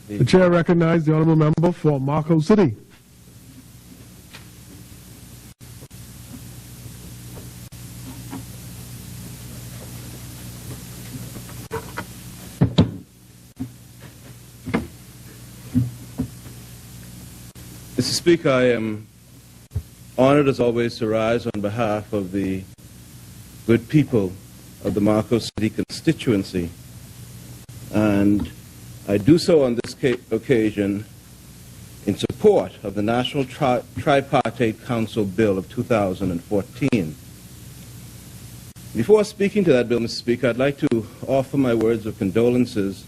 The chair recognizes the honourable member for Marco City. Mr. Speaker, I am honored as always to rise on behalf of the good people of the Marco City constituency, and I do so on this occasion in support of the National Tripartite Council Bill of 2014. Before speaking to that bill, Mr. Speaker, I'd like to offer my words of condolences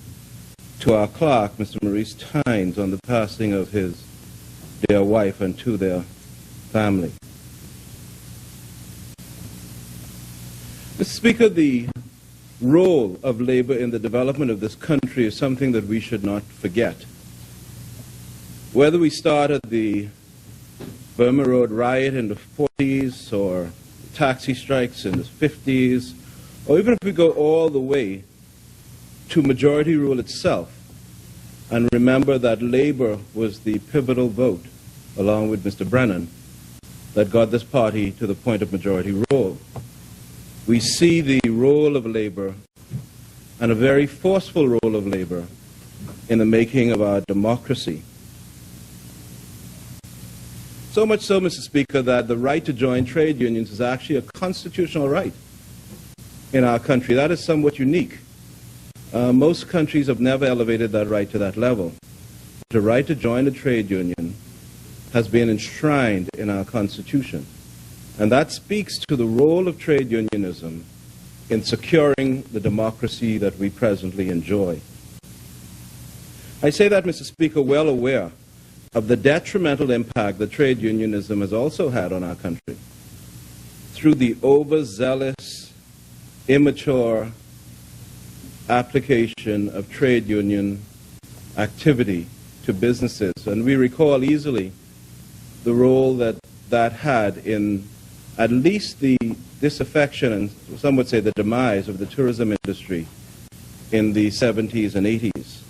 to our clerk, Mr. Maurice Tynes, on the passing of his dear wife and to their family. Mr. Speaker, the role of labor in the development of this country is something that we should not forget. Whether we start at the Burma Road riot in the 40s or taxi strikes in the 50s, or even if we go all the way to majority rule itself, and remember that labor was the pivotal vote, along with Mr. Brennan, that got this party to the point of majority rule. We see the role of labor, and a very forceful role of labor, in the making of our democracy. So much so, Mr. Speaker, that the right to join trade unions is actually a constitutional right in our country. That is somewhat unique. Most countries have never elevated that right to that level. The right to join a trade union has been enshrined in our Constitution. And that speaks to the role of trade unionism in securing the democracy that we presently enjoy. I say that, Mr. Speaker, well aware of the detrimental impact that trade unionism has also had on our country through the overzealous, immature application of trade union activity to businesses. And we recall easily the role that that had in at least the disaffection and some would say the demise of the tourism industry in the 70s and 80s.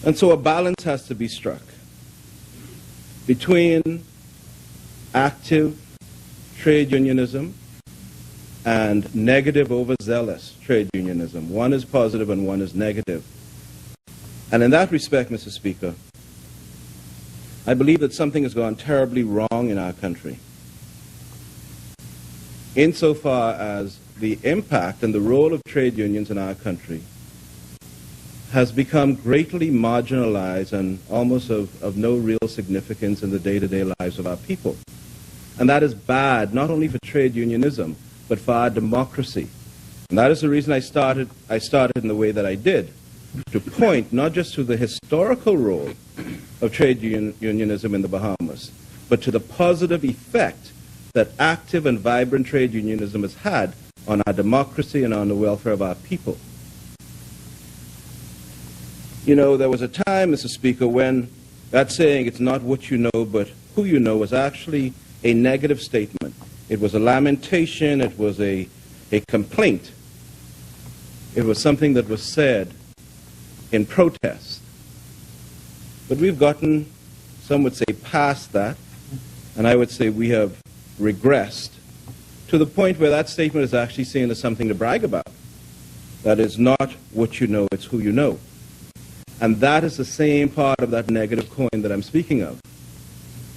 And so a balance has to be struck between active trade unionism and negative, overzealous trade unionism. One is positive and one is negative. And in that respect, Mr. Speaker, I believe that something has gone terribly wrong in our country, insofar as the impact and the role of trade unions in our country has become greatly marginalized and almost of no real significance in the day-to-day lives of our people. And that is bad, not only for trade unionism, but for our democracy. And that is the reason I started in the way that I did, to point not just to the historical role of trade unionism in the Bahamas, but to the positive effect that active and vibrant trade unionism has had on our democracy and on the welfare of our people. You know, there was a time, Mr. Speaker, when that saying, "It's not what you know, but who you know," was actually a negative statement. It was a lamentation, it was a complaint. It was something that was said in protest. But we've gotten, some would say, past that, and I would say we have regressed to the point where that statement is actually seen as something to brag about. That is not what you know, it's who you know. And that is the same part of that negative coin that I'm speaking of.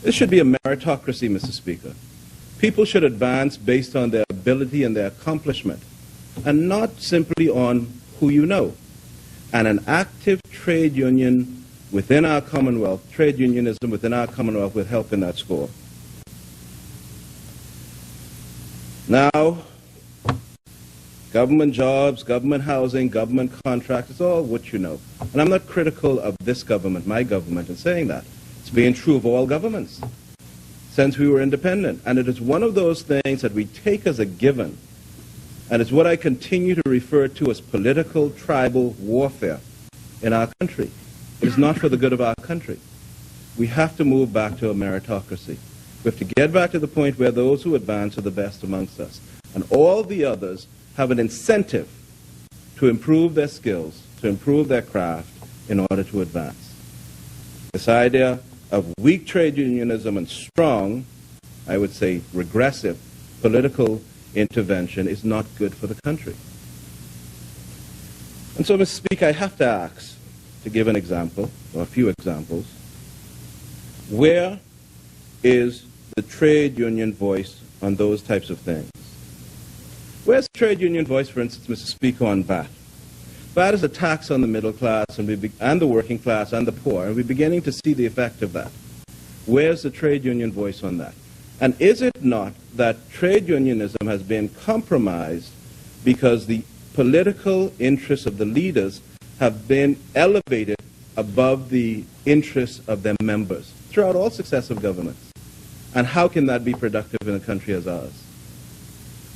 This should be a meritocracy, Mr. Speaker. People should advance based on their ability and their accomplishment, and not simply on who you know. And an active trade union within our Commonwealth, trade unionism within our Commonwealth, will help in that score. Now, government jobs, government housing, government contracts, it's all what you know. And I'm not critical of this government, my government, in saying that. It's been true of all governments since we were independent. And it is one of those things that we take as a given. And it's what I continue to refer to as political tribal warfare in our country. It is not for the good of our country. We have to move back to a meritocracy. We have to get back to the point where those who advance are the best amongst us. And all the others have an incentive to improve their skills, to improve their craft in order to advance. This idea of weak trade unionism and strong, I would say regressive, political intervention is not good for the country. And so, Mr. Speaker, I have to ask, to give an example, or a few examples, where is the trade union voice on those types of things? Where's the trade union voice, for instance, Mr. Speaker, on VAT? VAT is a tax on the middle class and the working class and the poor, and we're beginning to see the effect of that. Where's the trade union voice on that? And is it not that trade unionism has been compromised because the political interests of the leaders have been elevated above the interests of their members throughout all successive governments? And how can that be productive in a country as ours?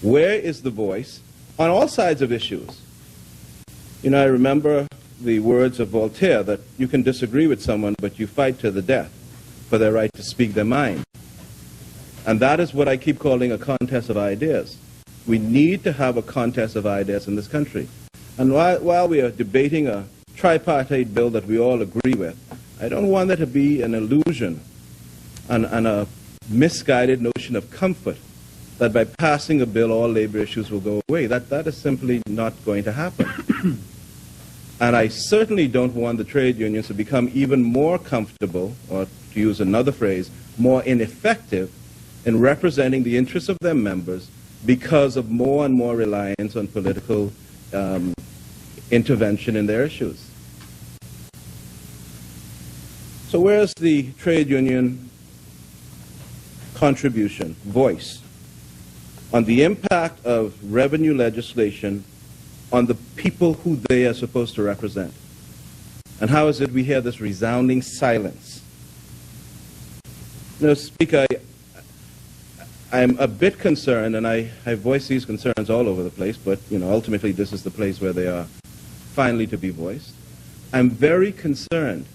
Where is the voice on all sides of issues? You know, I remember the words of Voltaire that you can disagree with someone, but you fight to the death for their right to speak their mind. And that is what I keep calling a contest of ideas. We need to have a contest of ideas in this country. And while we are debating a tripartite bill that we all agree with, I don't want there to be an illusion and a misguided notion of comfort that by passing a bill all labor issues will go away. That is simply not going to happen. And I certainly don't want the trade unions to become even more comfortable, or to use another phrase, more ineffective in representing the interests of their members because of more and more reliance on political intervention in their issues. So where's the trade union contribution, voice, on the impact of revenue legislation on the people who they are supposed to represent? And how is it we hear this resounding silence? You know, Speaker, I'm a bit concerned, and I voice these concerns all over the place, but, you know, ultimately this is the place where they are finally to be voiced. I'm very concerned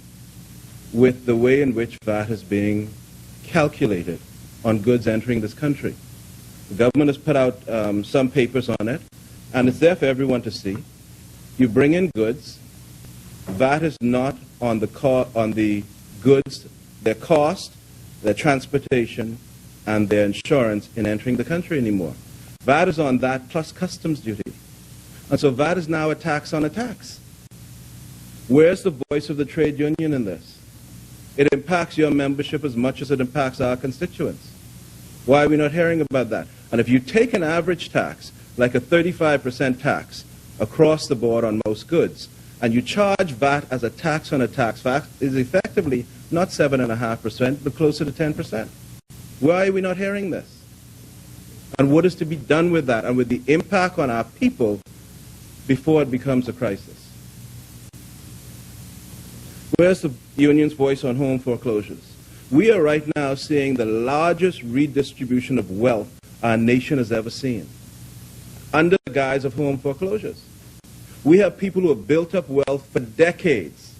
with the way in which VAT is being calculated on goods entering this country. The government has put out some papers on it, and it's there for everyone to see. You bring in goods, VAT is not on the goods, their cost, their transportation, and their insurance in entering the country anymore. VAT is on that plus customs duty. And so VAT is now a tax on a tax. Where's the voice of the trade union in this? It impacts your membership as much as it impacts our constituents. Why are we not hearing about that? And if you take an average tax, like a 35% tax across the board on most goods, and you charge VAT as a tax on a tax, VAT is effectively not 7.5%, but closer to 10%. Why are we not hearing this? And what is to be done with that and with the impact on our people before it becomes a crisis? Where's the union's voice on home foreclosures? We are right now seeing the largest redistribution of wealth our nation has ever seen under the guise of home foreclosures. We have people who have built up wealth for decades,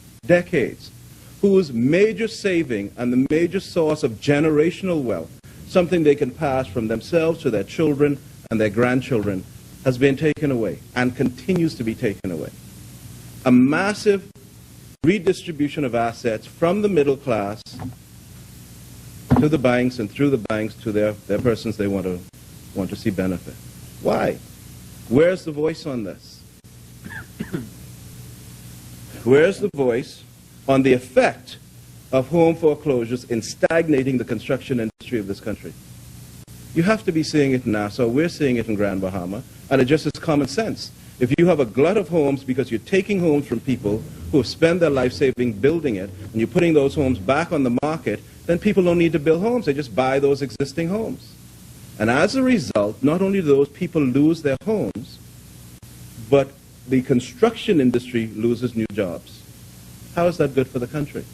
whose major saving and the major source of generational wealth, something they can pass from themselves to their children and their grandchildren, has been taken away and continues to be taken away. A massive redistribution of assets from the middle class to the banks and through the banks to their persons they want to see benefit. Why? Where's the voice on this? Where's the voice on the effect of home foreclosures in stagnating the construction industry of this country? You have to be seeing it in Nassau. We're seeing it in Grand Bahama. And it just is common sense. If you have a glut of homes because you're taking homes from people who have spent their life saving building it, and you're putting those homes back on the market, then people don't need to build homes. They just buy those existing homes. And as a result, not only do those people lose their homes, but the construction industry loses new jobs. How is that good for the country?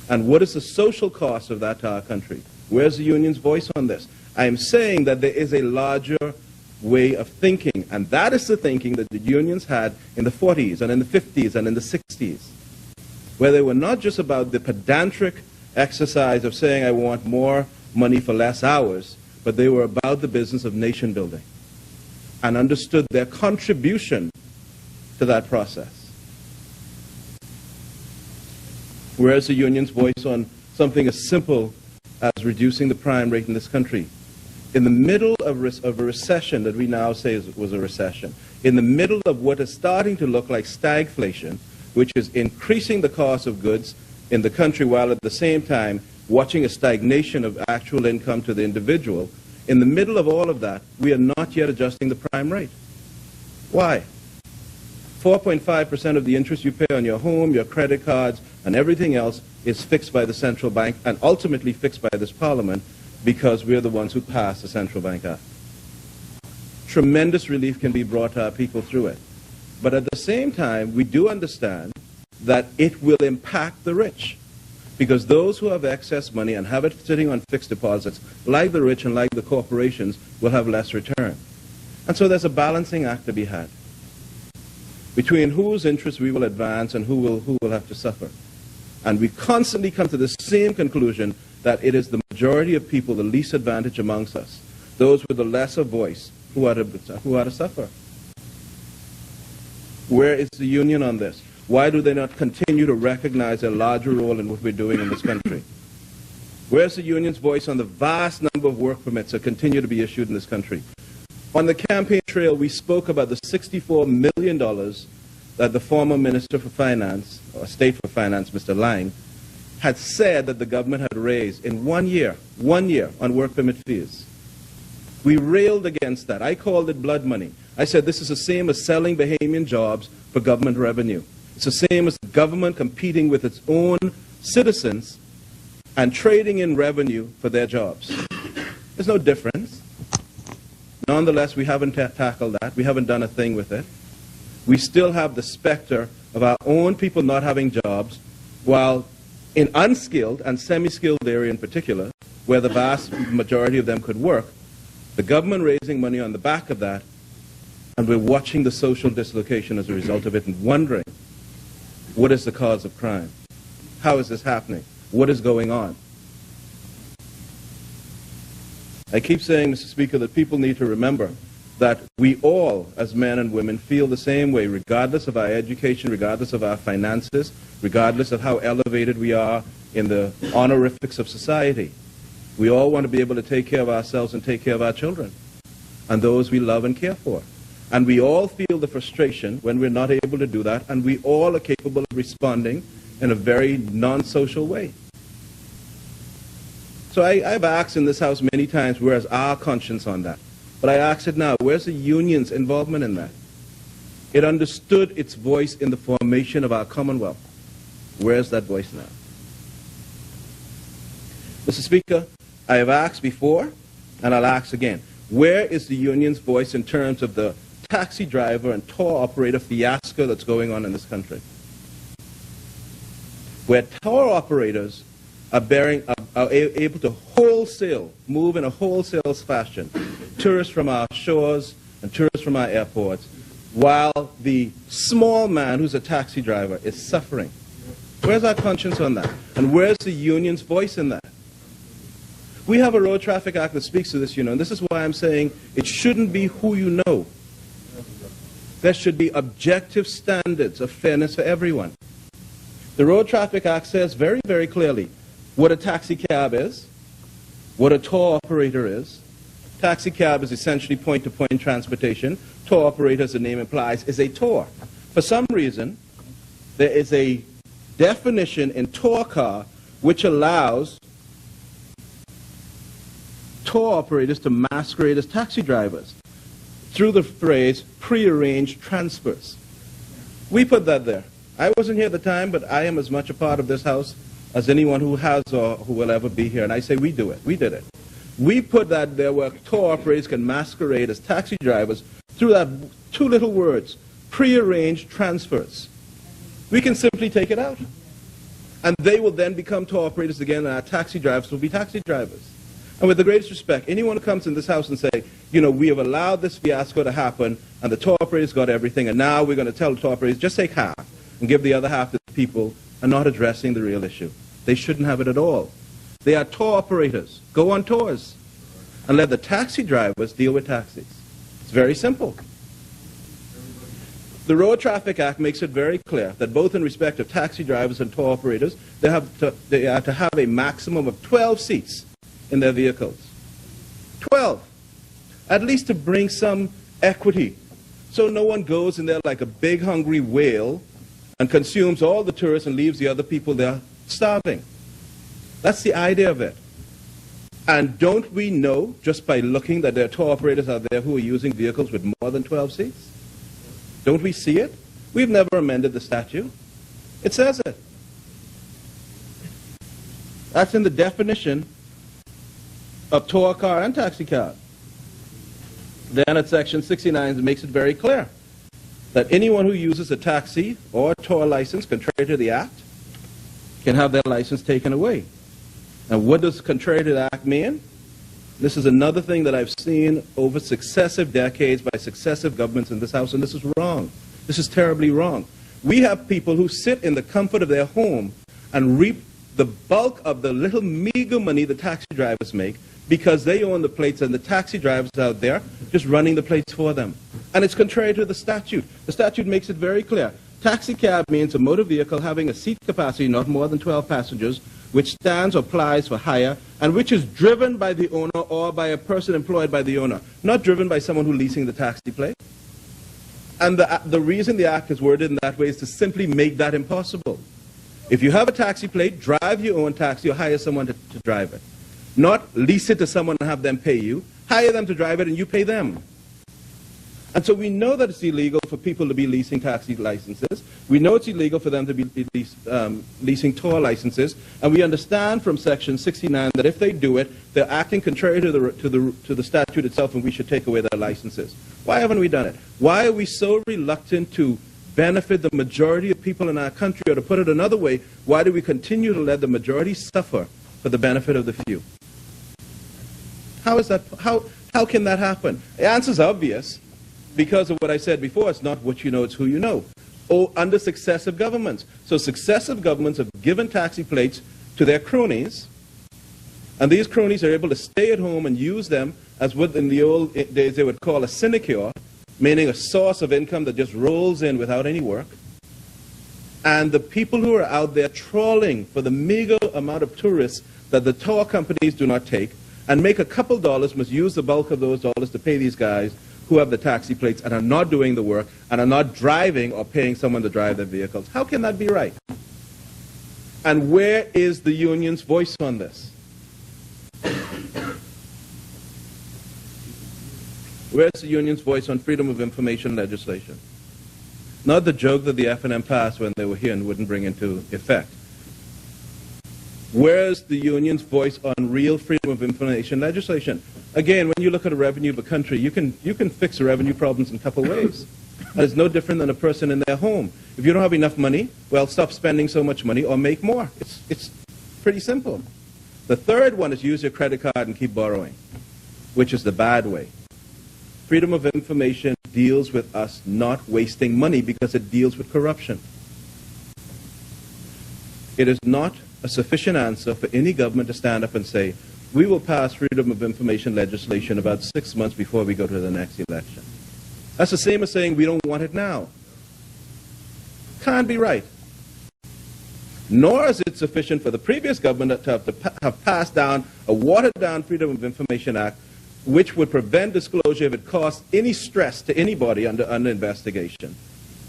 And what is the social cost of that to our country? Where's the union's voice on this? I am saying that there is a larger way of thinking, and that is the thinking that the unions had in the 40s and in the 50s and in the 60s, where they were not just about the pedantic exercise of saying I want more money for less hours, but they were about the business of nation building and understood their contribution to that process? Where's the union's voice on something as simple as reducing the crime rate in this country? In the middle of a recession that we now say was a recession, in the middle of what is starting to look like stagflation, which is increasing the cost of goods in the country while at the same time watching a stagnation of actual income to the individual, in the middle of all of that, we are not yet adjusting the prime rate. Why? 4.5% of the interest you pay on your home, your credit cards, and everything else is fixed by the central bank and ultimately fixed by this parliament because we're the ones who passed the Central Bank Act. Tremendous relief can be brought to our people through it. But at the same time, we do understand that it will impact the rich because those who have excess money and have it sitting on fixed deposits, like the rich and like the corporations, will have less return. And so there's a balancing act to be had between whose interests we will advance and who will have to suffer. And we constantly come to the same conclusion that it is the majority of people, the least advantaged amongst us, those with the lesser voice, who are to suffer. Where is the union on this? Why do they not continue to recognize their larger role in what we're doing in this country? Where's the union's voice on the vast number of work permits that continue to be issued in this country? On the campaign trail, we spoke about the $64 million that the former Minister for Finance, or State for Finance, Mr. Lang, had said that the government had raised in 1 year on work permit fees. We railed against that. I called it blood money. I said this is the same as selling Bahamian jobs for government revenue. It's the same as the government competing with its own citizens and trading in revenue for their jobs. There's no difference. Nonetheless, we haven't tackled that. We haven't done a thing with it. We still have the specter of our own people not having jobs, while in unskilled and semi-skilled area in particular, where the vast majority of them could work, the government raising money on the back of that, and we're watching the social dislocation as a result of it and wondering, what is the cause of crime? How is this happening? What is going on? I keep saying, Mr. Speaker, that people need to remember that we all, as men and women, feel the same way, regardless of our education, regardless of our finances, regardless of how elevated we are in the honorifics of society. We all want to be able to take care of ourselves and take care of our children and those we love and care for. And we all feel the frustration when we're not able to do that, and we all are capable of responding in a very non-social way. So I've asked in this House many times, where's our conscience on that? But I ask it now, where's the union's involvement in that? It understood its voice in the formation of our Commonwealth. Where's that voice now? Mr. Speaker, I have asked before, and I'll ask again, where is the union's voice in terms of the taxi driver and tour operator fiasco that's going on in this country? Where tour operators are able to wholesale, move in a wholesale fashion, tourists from our shores and tourists from our airports, while the small man who's a taxi driver is suffering. Where's our conscience on that? And where's the union's voice in that? We have a Road Traffic Act that speaks to this, and this is why I'm saying it shouldn't be who you know. There should be objective standards of fairness for everyone. The Road Traffic Act says very, very clearly what a taxi cab is, what a tour operator is. Taxi cab is essentially point-to-point transportation. Tour operator, as the name implies, is a tour. For some reason, there is a definition in tour car which allows tour operators to masquerade as taxi drivers through the phrase prearranged transfers. We put that there. I wasn't here at the time, but I am as much a part of this House as anyone who has or who will ever be here. And I say we do it. We did it. We put that there where tour operators can masquerade as taxi drivers through that two little words, prearranged transfers. We can simply take it out. And they will then become tour operators again, and our taxi drivers will be taxi drivers. And with the greatest respect, anyone who comes in this House and say, we have allowed this fiasco to happen, and the tour operators got everything, and now we're going to tell the tour operators, just take half, and give the other half to the people, and not addressing the real issue. They shouldn't have it at all. They are tour operators. Go on tours. And let the taxi drivers deal with taxis. It's very simple. The Road Traffic Act makes it very clear that both in respect of taxi drivers and tour operators, they are to have a maximum of 12 seats in their vehicles. 12. At least to bring some equity. So no one goes in there like a big hungry whale and consumes all the tourists and leaves the other people there starving. That's the idea of it. And don't we know, just by looking, that there are tour operators out there who are using vehicles with more than 12 seats? Don't we see it? We've never amended the statute. It says it. That's in the definition of tour car and taxi cab. Then at section 69 it makes it very clear that anyone who uses a taxi or a tour license contrary to the act can have their license taken away. And what does contrary to the act mean? This is another thing that I've seen over successive decades by successive governments in this House, and this is wrong. This is terribly wrong. We have people who sit in the comfort of their home and reap the bulk of the little meager money the taxi drivers make because they own the plates and the taxi drivers out there just running the plates for them. And it's contrary to the statute. The statute makes it very clear. Taxi cab means a motor vehicle having a seat capacity not more than 12 passengers, which stands or plies for hire, and which is driven by the owner or by a person employed by the owner, not driven by someone who's leasing the taxi plate. And the reason the act is worded in that way is to simply make that impossible. If you have a taxi plate, drive your own taxi or hire someone to drive it. Not lease it to someone and have them pay you. Hire them to drive it and you pay them. And so we know that it's illegal for people to be leasing taxi licenses. We know it's illegal for them to be leasing tour licenses. And we understand from Section 69 that if they do it, they're acting contrary to the statute itself, and we should take away their licenses. Why haven't we done it? Why are we so reluctant to benefit the majority of people in our country? Or to put it another way, why do we continue to let the majority suffer for the benefit of the few? How is that? How can that happen? The answer is obvious. Because of what I said before, it's not what you know, it's who you know. Or under successive governments. So successive governments have given taxi plates to their cronies, and these cronies are able to stay at home and use them as what in the old days they would call a sinecure, meaning a source of income that just rolls in without any work. And the people who are out there trawling for the meager amount of tourists that the tour companies do not take, and make a couple dollars, must use the bulk of those dollars to pay these guys who have the taxi plates and are not doing the work and are not driving or paying someone to drive their vehicles. How can that be right? And where is the union's voice on this? Where's the union's voice on freedom of information legislation? Not the joke that the F&M passed when they were here and wouldn't bring into effect. Where's the union's voice on real freedom of information legislation? Again, when you look at a revenue of a country, you can fix the revenue problems in a couple ways. And it's no different than a person in their home. If you don't have enough money, well, stop spending so much money or make more. It's pretty simple. The third one is use your credit card and keep borrowing, which is the bad way. Freedom of information deals with us not wasting money because it deals with corruption. It is not a sufficient answer for any government to stand up and say, we will pass freedom of information legislation about 6 months before we go to the next election. That's the same as saying we don't want it now. Can't be right. Nor is it sufficient for the previous government to have passed down a watered-down Freedom of Information Act which would prevent disclosure if it caused any stress to anybody under investigation.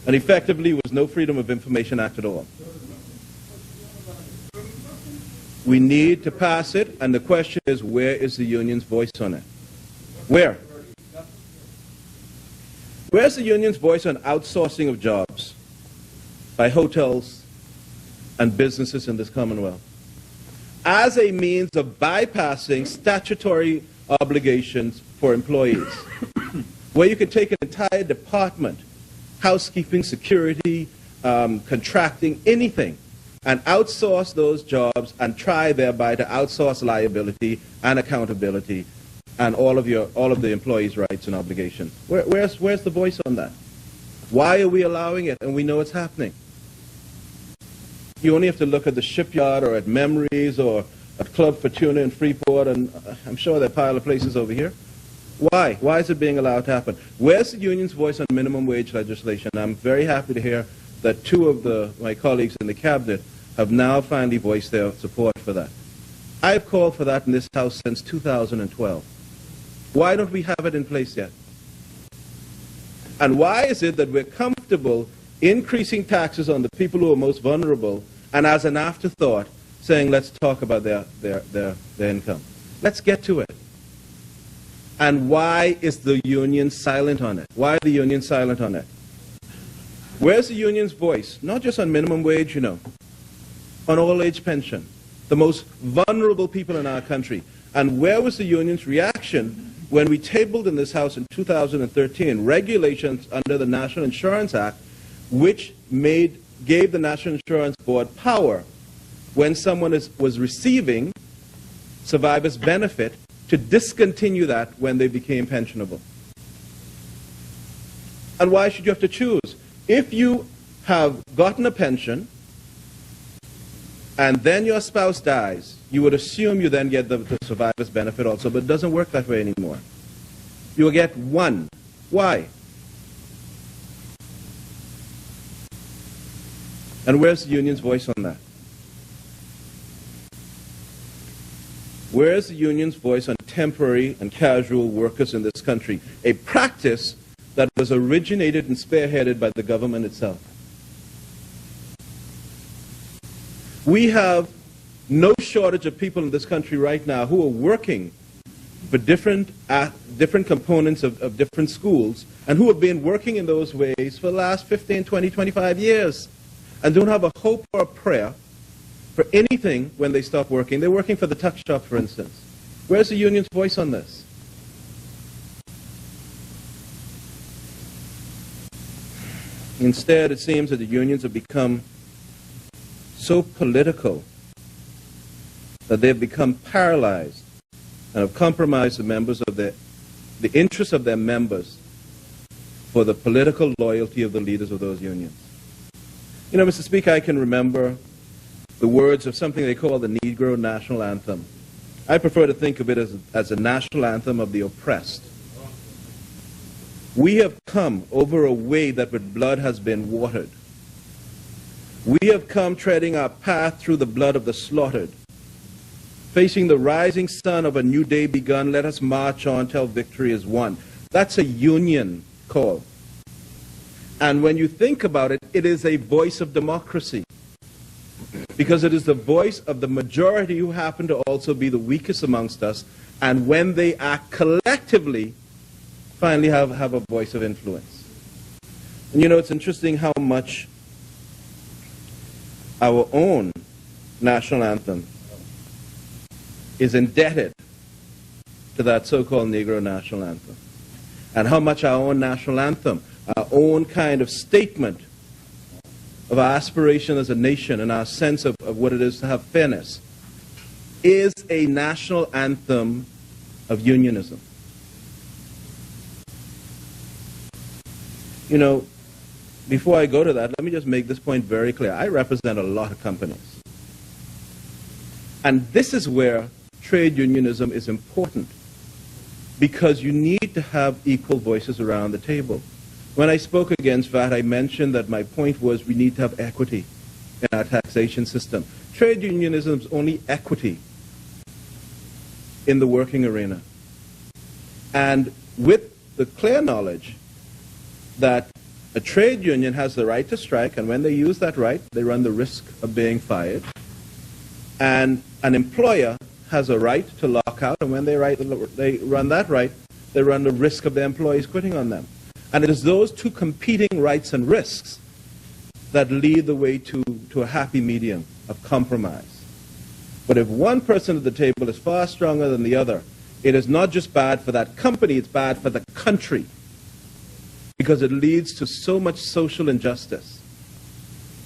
And effectively was no Freedom of Information Act at all. We need to pass it, and the question is, where is the union's voice on it? Where? Where's the union's voice on outsourcing of jobs by hotels and businesses in this Commonwealth as a means of bypassing statutory obligations for employees, where you can take an entire department, housekeeping, security, contracting, anything, and outsource those jobs and try thereby to outsource liability and accountability and all of the employees' rights and obligations. Where's the voice on that? Why are we allowing it? And we know it's happening. You only have to look at the shipyard or at Memories or at Club Fortuna in Freeport, and I'm sure there are a pile of places over here, Why? Why is it being allowed to happen? Where's the union's voice on minimum wage legislation? I'm very happy to hear that two of my colleagues in the cabinet have now finally voiced their support for that. I've called for that in this House since 2012. Why don't we have it in place yet? And why is it that we're comfortable increasing taxes on the people who are most vulnerable and as an afterthought saying, let's talk about their income? Let's get to it. And why is the union silent on it? Why are the unions silent on it? Where's the union's voice? Not just on minimum wage, you know, on all-age pension, the most vulnerable people in our country. And where was the union's reaction when we tabled in this House in 2013 regulations under the National Insurance Act, which gave the National Insurance Board power when someone was receiving survivor's benefit to discontinue that when they became pensionable? And why should you have to choose? If you have gotten a pension and then your spouse dies, you would assume you then get the survivor's benefit also, but it doesn't work that way anymore. You will get one. Why? And where's the union's voice on that? Where's the union's voice on temporary and casual workers in this country? A practice that was originated and spearheaded by the government itself. We have no shortage of people in this country right now who are working for different components of different schools and who have been working in those ways for the last 15, 20, 25 years and don't have a hope or a prayer for anything when they stop working. They're working for the tuck shop, for instance. Where's the union's voice on this? Instead, it seems that the unions have become so political that they've become paralyzed and have compromised the members of the interests of their members for the political loyalty of the leaders of those unions. You know, Mr. Speaker, I can remember the words of something they call the Negro National Anthem. I prefer to think of it as a national anthem of the oppressed. We have come over a way that with blood has been watered. We have come treading our path through the blood of the slaughtered. Facing the rising sun of a new day begun, let us march on till victory is won. That's a union call. And when you think about it, it is a voice of democracy. Because it is the voice of the majority who happen to also be the weakest amongst us. And when they act collectively, finally have a voice of influence. And you know, it's interesting how much our own national anthem is indebted to that so-called Negro National Anthem. And how much our own national anthem, our own kind of statement of our aspiration as a nation and our sense of what it is to have fairness, is a national anthem of unionism. You know, before I go to that, let me just make this point very clear. I represent a lot of companies. And this is where trade unionism is important, because you need to have equal voices around the table. When I spoke against VAT, I mentioned that my point was we need to have equity in our taxation system. Trade unionism is only equity in the working arena. And with the clear knowledge that a trade union has the right to strike, and when they use that right, they run the risk of being fired. And an employer has a right to lock out, and when they run that right, they run the risk of their employees quitting on them. And it is those two competing rights and risks that lead the way to a happy medium of compromise. But if one person at the table is far stronger than the other, it is not just bad for that company, it's bad for the country, because it leads to so much social injustice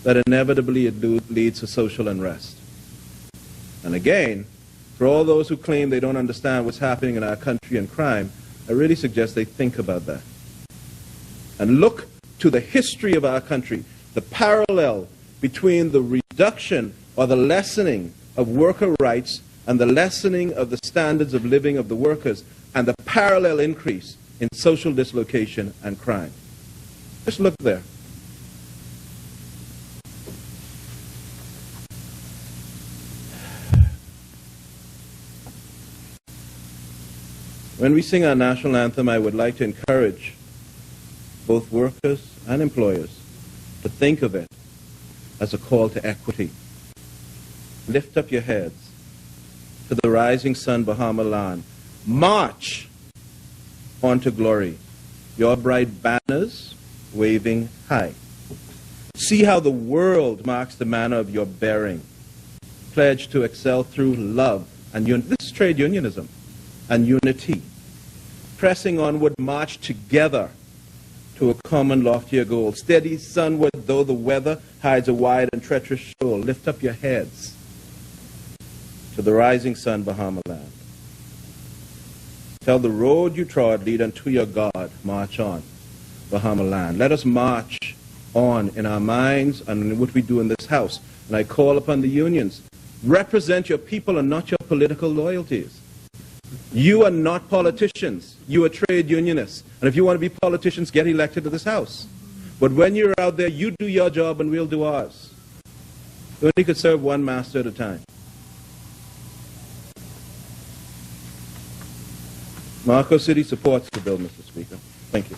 that inevitably it leads to social unrest. And again, for all those who claim they don't understand what's happening in our country and crime, I really suggest they think about that. And look to the history of our country, the parallel between the reduction or the lessening of worker rights and the lessening of the standards of living of the workers and the parallel increase in social dislocation and crime. Just look there. When we sing our national anthem, I would like to encourage both workers and employers to think of it as a call to equity. Lift up your heads to the rising sun, Bahama land. March on to glory, your bright banners waving high. See how the world marks the manner of your bearing. Pledge to excel through love and unity. This is trade unionism and unity. Pressing onward, march together to a common loftier goal. Steady sunward, though the weather hides a wide and treacherous shoal. Lift up your heads to the rising sun, Bahama land. Tell the road you trod, lead unto your God. March on, Bahama land. Let us march on in our minds and in what we do in this house. And I call upon the unions. Represent your people and not your political loyalties. You are not politicians. You are trade unionists. And if you want to be politicians, get elected to this house. But when you're out there, you do your job and we'll do ours. We only could serve one master at a time. Marco City supports the bill, Mr. Speaker. Thank you.